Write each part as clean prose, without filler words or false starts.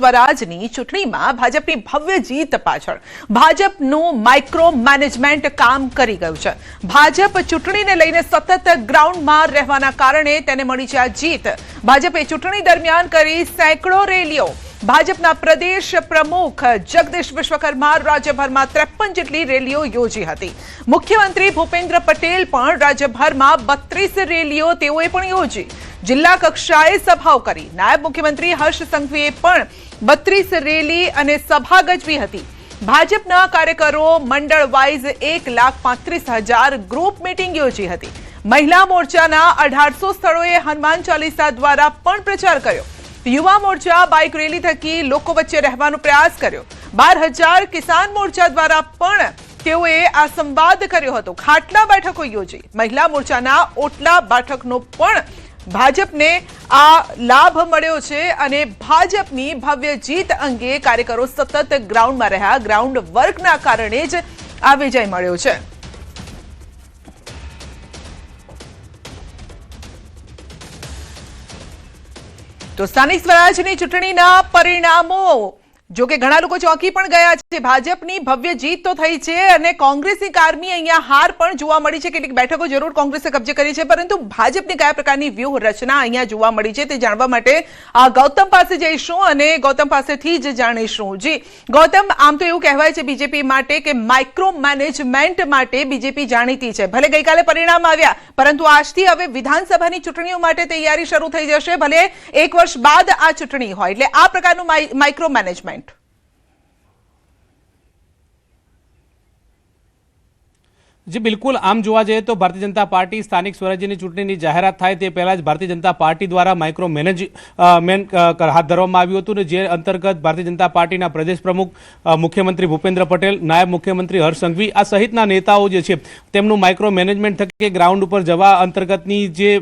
સ્વરાજની ચૂંટણીમાં ભાજપની ભવ્ય જીત પાછળ ભાજપનું માઇક્રો મેનેજમેન્ટ કામ કરી ગયું છે। ભાજપ ચૂંટણીને લઈને સતત ગ્રાઉન્ડમાં રહેવાના કારણે તેને મળી છે આ જીત। ભાજપે ચૂંટણી દરમિયાન કરી સેંકડો રેલીઓ। ભાજપના પ્રદેશ પ્રમુખ જગદીશ વિશ્વકર્મા રાજ્યભરમાં 53 જેટલી રેલીઓ યોજી હતી। મુખ્યમંત્રી ભૂપેન્દ્ર પટેલ પણ રાજ્યભરમાં 32 રેલીઓ તેઓએ પણ યોજી। જિલ્લા કક્ષાએ સભાઓ કરી। નાયબ મુખ્યમંત્રી હર્ષ સંઘવીએ પણ 32 રેલી અને સભા ગજવી હતી। ભાજપના કાર્યકરો મંડળ વાઇઝ 1,35,000 ગ્રુપ મીટિંગ યોજી હતી। મહિલા મોરચાના 1800 સ્થળોએ હનુમાન ચાલીસા દ્વારા પણ પ્રચાર કર્યો। યુવા મોરચા બાઇક રેલી થકી લોકો વચ્ચે રહેવાનો પ્રયાસ કર્યો। 12,000 કિસાન મોરચા દ્વારા પણ તેઓએ આ સંવાદ કર્યો હતો। ખાટલા બેઠકો યોજી। મહિલા મોરચાના ઓટલા બેઠકનો પણ ભાજપને આ લાભ મળ્યો છે અને ભાજપની ભવ્ય જીત અંગે કાર્યકરો સતત ગ્રાઉન્ડમાં રહ્યા। ગ્રાઉન્ડ વર્કના કારણે જ આ વિજય મળ્યો છે। તો સ્થાનિક સ્વરાજની ચૂંટણીના પરિણામો જો કે ઘણા લોકો ચોંકી પણ ગયા છે। ભાજપની ભવ્ય જીત તો થઈ છે અને કોંગ્રેસની કારમી અહીંયા હાર પણ જોવા મળી છે। કેટલીક બેઠકો જરૂર કોંગ્રેસે કબજે કરી છે, પરંતુ ભાજપની કયા પ્રકારની વ્યૂહ રચના અહીંયા જોવા મળી છે તે જાણવા માટે ગૌતમ પાસે જઈશું અને ગૌતમ પાસેથી જ જાણીશું। જી ગૌતમ, આમ તો એવું કહેવાય છે બીજેપી માટે કે માઇક્રો મેનેજમેન્ટ માટે બીજેપી જાણીતી છે। ભલે ગઈકાલે પરિણામ આવ્યા, પરંતુ આજથી હવે વિધાનસભાની ચૂંટણીઓ માટે તૈયારી શરૂ થઈ જશે। ભલે 1 વર્ષ બાદ આ ચૂંટણી હોય, એટલે આ પ્રકારનું માઇક્રો મેનેજમેન્ટ। जी बिल्कुल, आम जोवा जाए तो भारतीय जनता पार्टी स्थानिक स्वराज्यની ચૂંટણીની જાહેરાત થાય તે પહેલા જ ભારતીય જનતા પાર્ટી દ્વારા માઇક્રો મેનેજમેન્ટ હાથ ધરવામાં આવ્યું હતું, જે અંતર્ગત ભારતીય જનતા પાર્ટીના પ્રદેશ પ્રમુખ મુખ્યમંત્રી ભૂપેન્દ્ર પટેલ, નાયબ મુખ્યમંત્રી હર્ષ સંઘવી આ સહિતના નેતાઓ જે છે તેમનું માઇક્રો મેનેજમેન્ટ થકી ગ્રાઉન્ડ ઉપર જવા અંતર્ગતની જે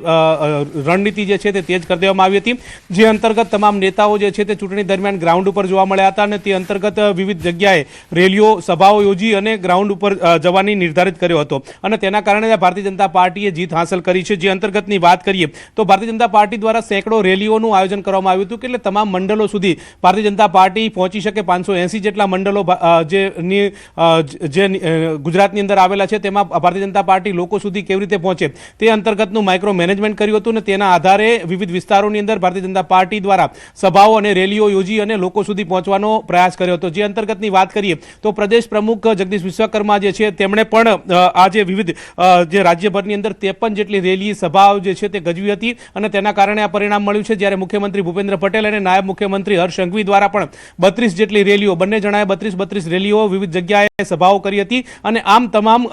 રણનીતિ જે છે તે તેજ કરી દેવામાં આવી હતી। જે અંતર્ગત તમામ નેતાઓ જે છે તે ચૂંટણી દરમિયાન ગ્રાઉન્ડ ઉપર જોવા મળ્યા હતા અને તે અંતર્ગત વિવિધ જગ્યાએ રેલીઓ, સભાઓ યોજી અને ગ્રાઉન્ડ ઉપર જવાની નિર્ધારિત કર્યો હતો અને તેના કારણે ભારતીય જનતા પાર્ટીએ જીત હાંસલ કરી છે। જે અંતર્ગતની વાત કરીએ તો ભારતીય જનતા પાર્ટી દ્વારા સેંકડો રેલીઓનું આયોજન કરવામાં આવ્યું હતું કે એટલે તમામ મંડળો સુધી ભારતીય જનતા પાર્ટી પહોંચી શકે। 580 જેટલા મંડળો જે ગુજરાતની અંદર આવેલા છે તેમાં ભારતીય જનતા પાર્ટી લોકો સુધી કેવી રીતે પહોંચે તે અંતર્ગતનું માઇક્રો મેનેજમેન્ટ કર્યું હતું અને તેના આધારે વિવિધ વિસ્તારોની અંદર ભારતીય જનતા પાર્ટી દ્વારા સભાઓ અને રેલીઓ યોજી અને લોકો સુધી પહોંચવાનો પ્રયાસ કર્યો હતો। જે અંતર્ગતની વાત કરીએ તો પ્રદેશ પ્રમુખ જગદીશ વિશ્વકર્મા જે છે તેમણે પણ આજે વિવિધ જે રાજ્યભરની અંદર 53 જેટલી રેલી, સભાઓ જે છે તે ગજવી હતી અને તેના કારણે આ પરિણામ મળ્યું છે। જ્યારે મુખ્યમંત્રી ભૂપેન્દ્ર પટેલ અને નાયબ મુખ્યમંત્રી હર્ષ સંઘવી દ્વારા પણ 32 જેટલી રેલીઓ, બંને જણાએ 32 રેલીઓ વિવિધ જગ્યાએ સભાઓ કરી હતી અને આમ તમામ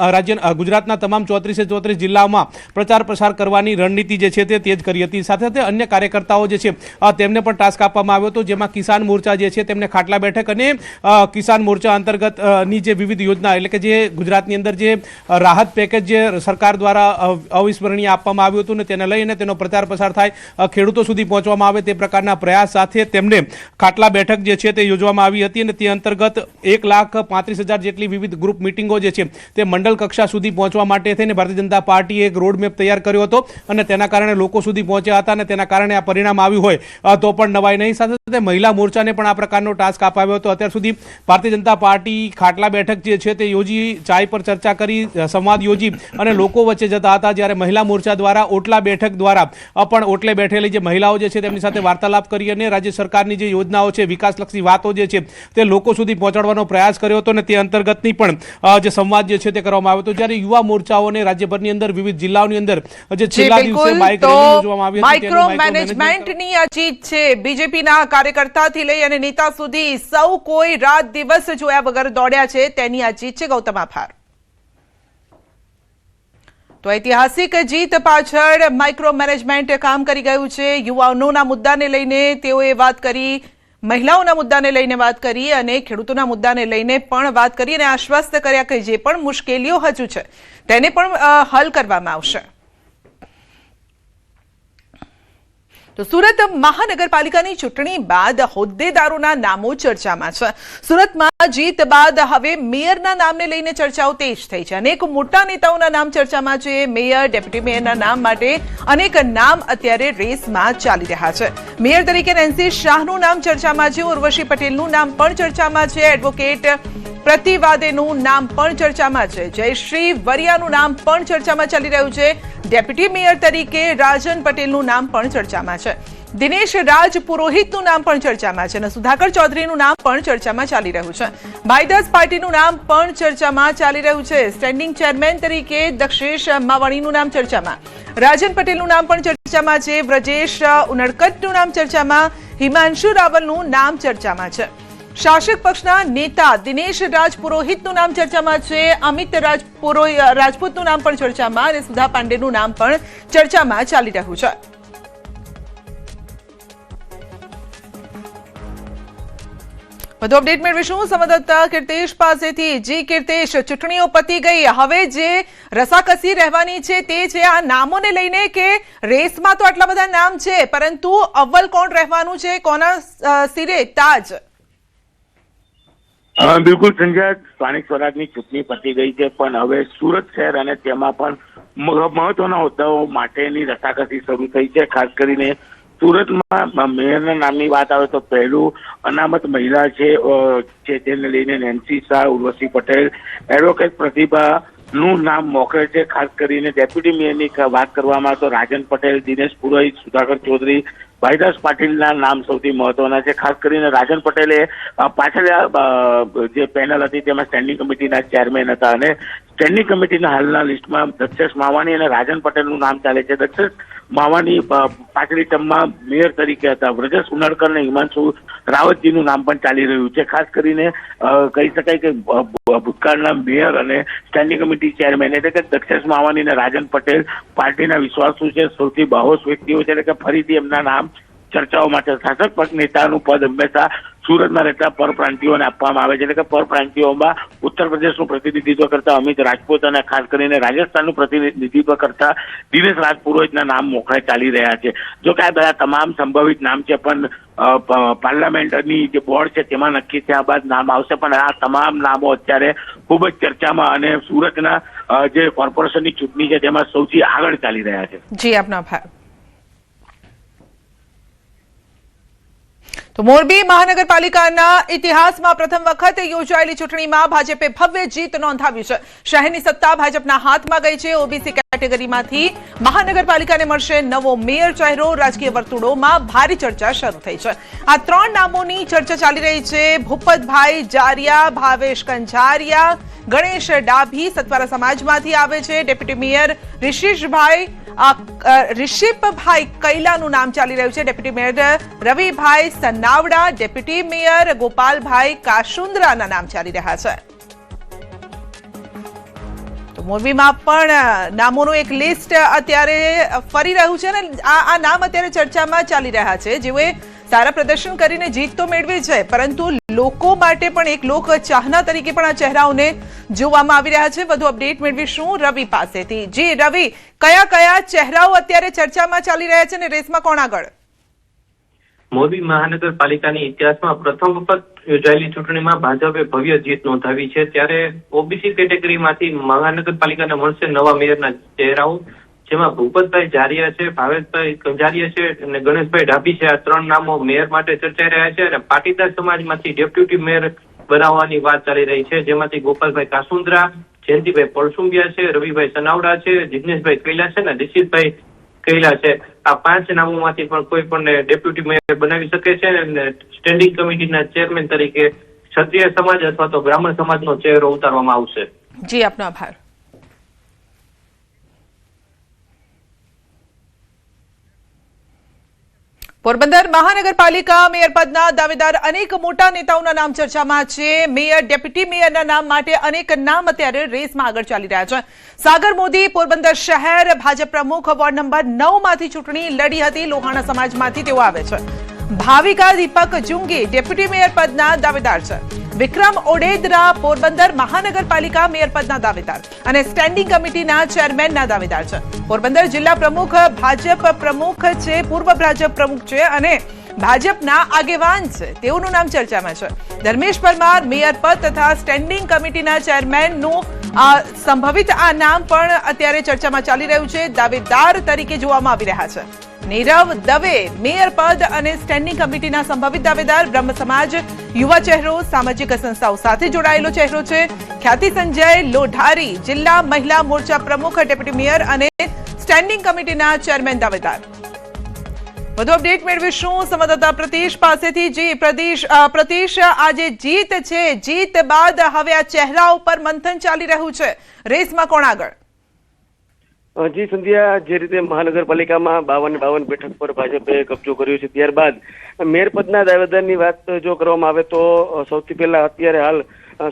ગુજરાતના તમામ 34 જિલ્લાઓમાં પ્રચાર પ્રસાર કરવાની રણનીતિ જે છે તે તેજ કરી હતી। સાથે સાથે અન્ય કાર્યકર્તાઓ જે છે તેમને પણ ટાસ્ક આપવામાં આવ્યો હતો, જેમાં કિસાન મોરચા જે છે તેમને ખાટલા બેઠક અને કિસાન મોરચા અંતર્ગતની જે વિવિધ યોજના, એટલે કે જે ગુજરાતની અંદર જે રાહત પેકેજ જે સરકાર દ્વારા અવિસ્મરણીય આપવામાં આવ્યું હતું ને તેને લઈને તેનો પ્રચાર પ્રસાર થાય, ખેડૂતો સુધી પહોંચવામાં આવે તે પ્રકારના પ્રયાસ સાથે તેમને ખાટલા બેઠક જે છે તે યોજવામાં આવી હતી અને તે અંતર્ગત 1,35,000 જેટલી વિવિધ ગ્રુપ મિટિંગો જે છે તે મંડળ કક્ષા સુધી પહોંચવા માટે થઈને ભારતીય જનતા પાર્ટીએ એક રોડમેપ તૈયાર કર્યો હતો અને તેના કારણે લોકો સુધી પહોંચ્યા હતા અને તેના કારણે આ પરિણામ આવ્યું હોય તો પણ નવાઈ નહીં। સાથે સાથે મહિલા મોરચાને પણ આ પ્રકારનો ટાસ્ક અપાવ્યો હતો। અત્યાર સુધી ભારતીય જનતા પાર્ટી ખાટલા બેઠક જે છે તે યોજી, ચાય પર ચર્ચા કરી, સંવાદ યોજી અને લોકો વચ્ચે જતા હતા। જ્યારે મહિલા મોરચા દ્વારા ઓટલા બેઠક દ્વારા પણ ઓટલે બેઠેલી જે મહિલાઓ જે છે તેમની સાથે વાર્તાલાપ કરી અને રાજ્ય સરકારની જે યોજનાઓ છે, વિકાસલક્ષી વાતો જે છે તે લોકો સુધી પહોંચાડવાનો પ્રયાસ કર્યો હતો અને તે અંતર્ગતની પણ જે સંવાદ જે છે તે કરવામાં આવ્યો હતો। જ્યારે યુવા મોરચાઓને રાજ્યભરની અંદર વિવિધ જિલ્લાઓની અંદર જે છેલ્લા દિવસે બાઇક રેલી યોજવામાં આવી હતી, માઇક્રો મેનેજમેન્ટની આ જીત છે। બીજેપીના કાર્યકર્તાથી લઈ અને નેતા સુધી સૌ કોઈ રાત દિવસ જોયા વગર દોડ્યા છે, તેની આ જીત છે। ગૌતમ, આભાર। તો ઐતિહાસિક જીત પાછળ માઇક્રો મેનેજમેન્ટ કામ કરી ગયું છે। યુવાનોના મુદ્દાને લઈને તેઓએ વાત કરી, મહિલાઓના મુદ્દાને લઈને વાત કરી અને ખેડૂતોના મુદ્દાને લઈને પણ વાત કરી અને આશ્વસ્ત કર્યા કે જે પણ મુશ્કેલીઓ હજુ છે તેને પણ હલ કરવામાં આવશે। તો સુરત મહાનગરપાલિકાની ચૂંટણી બાદ હોદ્દેદારોના નામો ચર્ચામાં છે. સુરતમાં જીત બાદ હવે મેયરના નામને લઈને ચર્ચાઓ તેજ થઈ છે. અનેક મોટા નેતાઓના નામ ચર્ચામાં છે. મેયર, ડેપ્યુટી મેયરના નામ માટે અનેક નામ અત્યારે રેસમાં ચાલી રહ્યા છે. મેયર તરીકે નેન્સી શાહનું નામ ચર્ચામાં છે. ઉર્વશી પટેલનું નામ પણ ચર્ચામાં છે. એડવોકેટ પ્રતિવાદેનું નામ પણ ચર્ચામાં છે. જયશ્રી વરિયાનું નામ પણ ચર્ચામાં ચાલી રહ્યું છે. ડેપ્યુટી મેયર તરીકે રાજન પટેલનું નામ પણ ચર્ચામાં છે. દિનેશ રાજ પુરોહિતનું નામ પણ ચર્ચામાં છે અને સુધાકર ચૌધરીનું નામ પણ ચર્ચામાં ચાલી રહ્યું છે. બાયદસ પાર્ટીનું નામ પણ ચર્ચામાં ચાલી રહ્યું છે. સ્ટેન્ડિંગ ચેરમેન તરીકે દક્ષેશ માવાણીનું નામ ચર્ચામાં. રાજન પટેલનું નામ પણ ચર્ચામાં છે. બ્રજેશ ઉનડકટનું નામ ચર્ચામાં. હિમાંશુ રાવલનું નામ ચર્ચામાં છે. શાસક પક્ષના નેતા દિનેશ રાજ પુરોહિતનું નામ ચર્ચામાં છે. અમિત રાજપૂતનું નામ પણ ચર્ચામાં અને સુધા પાંડેનું નામ પણ ચર્ચામાં ચાલી રહ્યું છે. વધુ અપડેટ મેળવીશું સંવાદદાતા કીર્તેશ પાસેથી. જી કીર્તેશ, ચૂંટણીઓ પતી ગઈ, હવે જે રસાકસી રહેવાની છે તે છે આ નામોને લઈને કે રેસમાં તો આટલા બધા નામ છે, પરંતુ અવ્વલ કોણ રહેવાનું છે, કોના સિરે તાજ? બિલકુલ સંજય, સ્થાનિક સ્વરાજની ચૂંટણી પતી ગઈ છે, પણ હવે સુરત શહેર અને તેમાં પણ મહત્વના હોદ્દાઓ માટેની રસાકસી શરૂ થઈ છે. ખાસ કરીને સુરતમાં મેયરના નામની વાત આવે તો પહેલું અનામત મહિલા છે તેને લઈને નેન્સી શાહ, ઉર્વશી પટેલ, એડવોકેટ પ્રતિભાનું નામ મોકલે છે. ખાસ કરીને ડેપ્યુટી મેયરની વાત કરવામાં તો રાજન પટેલ, દિનેશ પુરોહિત, સુધાકર ચૌધરી, ભાઈદાસ પાટીલના નામ સૌથી મહત્વના છે. ખાસ કરીને રાજન પટેલે પાછળ જે પેનલ હતી તેમાં સ્ટેન્ડિંગ કમિટીના ચેરમેન હતા અને સ્ટેન્ડિંગ કમિટીના હાલના લિસ્ટમાં દક્ષેશ માવાણી અને રાજન પટેલનું નામ ચાલે છે. દક્ષેશ માવાણી પાછલી ટર્મમાં મેયર તરીકે હતા. બ્રજેશ ઉનડકર અને હિમાંશુ રાવતજીનું નામ પણ ચાલી રહ્યું છે. ખાસ કરીને કહી શકાય કે ભૂતકાળના મેયર અને સ્ટેન્ડિંગ કમિટી ચેરમેન એટલે કે દક્ષેશ માવાણી અને રાજન પટેલ પાર્ટીના વિશ્વાસુ છે, સૌથી બાહોશ વ્યક્તિઓ છે, એટલે કે ફરીથી એમના નામ ચર્ચાઓ માટે. શાસક પક્ષ નેતાનું પદ હંમેશા સુરતમાં રહેતા પરપ્રાંતિયોને આપવામાં આવે છે, એટલે કે પરપ્રાંતિયોમાં ઉત્તર પ્રદેશનું પ્રતિનિધિત્વ કરતા અમિત રાજપૂત અને ખાસ કરીને રાજસ્થાનનું પ્રતિનિધિત્વ કરતા દિનેશ રાજ પુરોહિતના નામ મોખરે ચાલી રહ્યા છે. જો કે આ બધા તમામ સંભવિત નામ છે, પણ પાર્લામેન્ટની જે બોર્ડ છે તેમાં નક્કી થયા બાદ નામ આવશે. પણ આ તમામ નામો અત્યારે ખૂબ જ ચર્ચામાં અને સુરતના જે કોર્પોરેશનની ચૂંટણી છે તેમાં સૌથી આગળ ચાલી રહ્યા છે. જી, આપનો આભાર. તો મોરબી મહાનગરપાલિકાના ઇતિહાસમાં પ્રથમ વખત યોજાયેલી ચૂંટણીમાં ભાજપે ભવ્ય જીત નોંધાવી છે. શહેરની સત્તા ભાજપના હાથમાં ગઈ છે. ઓબીસી કેટેગરીમાંથી મહાનગરપાલિકાને મળશે નવો મેયર ચહેરો. રાજકીય વર્તુળોમાં ભારે ચર્ચા શરૂ થઈ છે. આ ત્રણ નામોની ચર્ચા ચાલી રહી છે. ભૂપતભાઈ જારિયા, ભાવેશ કંજારિયા, ગણેશ ડાભી સતવારા સમાજમાંથી આવે છે. ડેપ્યુટી મેયર રિષિપભાઈ કૈલાનું નામ ચાલી રહ્યું છે. ડેપ્યુટી મેયર રવિભાઈ સનાવડા, ડેપ્યુટી મેયર ગોપાલભાઈ કાશુંદ્રાના નામ ચાલી રહ્યા છે. તો મોરબીમાં પણ નામોનું એક લિસ્ટ અત્યારે ફરી રહ્યું છે અને આ નામ અત્યારે ચર્ચામાં ચાલી રહ્યા છે. જેઓએ સારા પ્રદર્શન કરીને જીત તો મેળવી છે, પરંતુ લોકો માટે પણ એક લોક ચાહના તરીકે પણ આ ચહેરાઓને જોવામાં આવી રહ્યા છે. વધુ અપડેટ મેળવીશું રવિ પાસેથી. જી રવિ, કયા કયા ચહેરાઓ અત્યારે ચર્ચામાં ચાલી રહ્યા છે અને રેસમાં કોણ આગળ? મોરબી મહાનગરપાલિકાની ઇતિહાસમાં પ્રથમ વખત યોજાયેલી ચૂંટણીમાં ભાજપે ભવ્ય જીત નોંધાવી છે. ત્યારે ઓબીસી કેટેગરીમાંથી મહાનગરપાલિકાને મળશે નવા મેયરના ચહેરાઓ, જેમાં ભૂપતભાઈ જારિયા છે, ભાવેશભાઈ કંજારિયા છે અને ગણેશભાઈ ડાભી છે. આ ત્રણ નામો મેયર માટે ચર્ચાઈ રહ્યા છે અને પાટીદાર સમાજમાંથી ડેપ્યુટી મેયર બનાવવાની વાત ચાલી રહી છે, જેમાંથી ગોપાલભાઈ કાશુંદ્રા, જયંતિભાઈ પડસુંબિયા છે, રવિભાઈ સનાવડા છે, જિગ્નેશભાઈ કૈલા છે અને રિષિતભાઈ કૈલા છે. આ પાંચ નામોમાંથી પણ કોઈ પણ ડેપ્યુટી મેયર બનાવી શકે છે અને સ્ટેન્ડિંગ કમિટીના ચેરમેન તરીકે ક્ષત્રિય સમાજ અથવા તો બ્રાહ્મણ સમાજનો ચહેરો ઉતારવામાં આવશે. જી, આપનો આભાર. પોરબંદર મહાનગરપાલિકા મેયર પદના દાવેદાર અનેક મોટા નેતાઓના નામ ચર્ચામાં છે. મેયર, ડેપ્યુટી મેયરના નામ માટે અનેક નામ અત્યારે રેસમાં આગળ ચાલી રહ્યા છે. સાગર મોદી પોરબંદર શહેર ભાજપ પ્રમુખ વોર્ડ નંબર 9 માંથી ચૂંટણી લડી હતી. લોહાણા સમાજમાંથી તેઓ આવે છે. ભાવિકા દીપક જુંગી ડેપ્યુટી મેયર પદના દાવેદાર છે. વિક્રમ ઓડેદરા પોરબંદર મહાનગરપાલિકા મેયર પદના દાવેદાર અને સ્ટેન્ડિંગ કમિટીના ચેરમેનના દાવેદાર છે. પોરબંદર જિલ્લા પ્રમુખ ભાજપ પ્રમુખ છે, પૂર્વ ભાજપ પ્રમુખ છે અને ભાજપના આગેવાન છે તેઓનું નામ ચર્ચામાં છે. ધર્મેશ પરમાર મેયર પદ તથા સ્ટેન્ડિંગ કમિટીના ચેરમેનનું સંભવિત આ નામ પણ અત્યારે ચર્ચામાં ચાલી રહ્યું છે. દાવેદાર તરીકે જોવામાં આવી રહ્યા છે. નીરવ દવે મેયર પદ અને સ્ટેન્ડિંગ કમિટીના સંભવિત દાવેદાર. બ્રહ્મ સમાજ યુવા ચહેરો, સામાજિક સંસ્થાઓ સાથે જોડાયેલો ચહેરો છે. ખ્યાતિ સંજય લોઢારી જિલ્લા મહિલા મોરચા પ્રમુખ, ડેપ્યુટી મેયર અને સ્ટેન્ડિંગ કમિટીના ચેરમેન દાવેદાર. વધુ અપડેટ મેળવીશું સંવાદદાતા પ્રતીશ પાસેથી. જી પ્રતીશ, આ જે જીત છે, જીત બાદ હવે આ ચહેરા ઉપર મંથન ચાલી રહ્યું છે. રેસમાં કોણ આગળ? જી સંધ્યા, જે રીતે મહાનગરપાલિકામાં 52 બેઠક પર ભાજપે કબજો કર્યો છે, ત્યારબાદ મેયર પદના દાવેદારની વાત જો કરવામાં આવે તો સૌથી પહેલા અત્યારે હાલ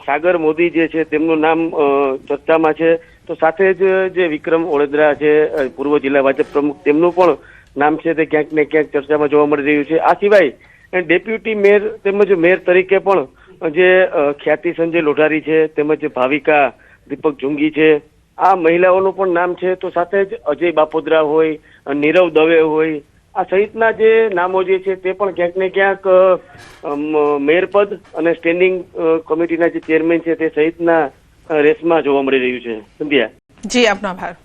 સાગર મોદી જે છે તેમનું નામ ચર્ચામાં છે. તો સાથે જ જે વિક્રમ ઓડેદરા છે, પૂર્વ જિલ્લા ભાજપ પ્રમુખ, તેમનું પણ નામ છે તે ક્યાંક ને ક્યાંક ચર્ચામાં જોવા મળી રહ્યું છે. આ સિવાય ડેપ્યુટી મેયર તેમજ મેયર તરીકે પણ જે ખ્યાતિ સંજય લોઢારી છે, તેમજ ભાવિકા દીપક જુંગી છે, આ મહિલાઓનું પણ નામ છે. તો સાથે જ અજય બાપોદરા હોય, નીરવ દવે હોય, આ સહિતના જે નામો જે છે તે પણ ક્યાંક ને ક્યાંક મેયર પદ અને સ્ટેન્ડિંગ કમિટીના જે ચેરમેન છે તે સહિતના રેસમાં જોવા મળી રહ્યું છે. સંધ્યા, જી આપનો આભાર.